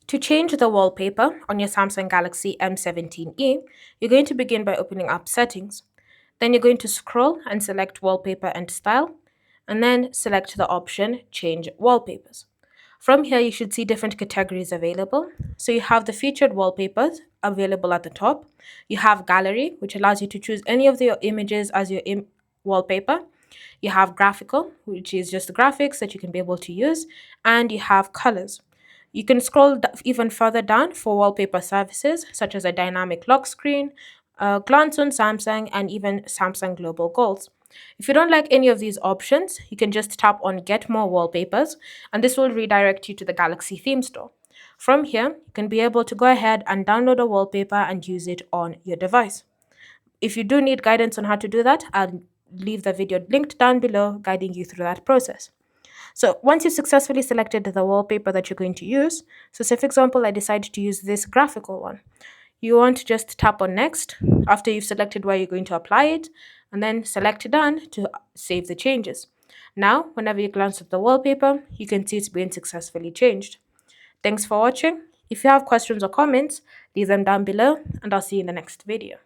To change the wallpaper on your Samsung Galaxy M17e, you're going to begin by opening up Settings. Then you're going to scroll and select Wallpaper and Style, and then select the option Change Wallpapers. From here, you should see different categories available. So you have the featured wallpapers available at the top. You have Gallery, which allows you to choose any of your images as your wallpaper. You have Graphical, which is just the graphics that you can be able to use. And you have Colors. You can scroll even further down for wallpaper services such as a dynamic lock screen, glance on Samsung, and even Samsung Global Goals. If you don't like any of these options, you can just tap on Get More Wallpapers, and this will redirect you to the Galaxy Theme Store. From here, you can be able to go ahead and download a wallpaper and use it on your device. If you do need guidance on how to do that, I'll leave the video linked down below guiding you through that process. So once you've successfully selected the wallpaper that you're going to use, so say for example, I decide to use this graphical one. You want to just tap on next after you've selected where you're going to apply it, and then select done to save the changes. Now, whenever you glance at the wallpaper, you can see it's been successfully changed. Thanks for watching. If you have questions or comments, leave them down below, and I'll see you in the next video.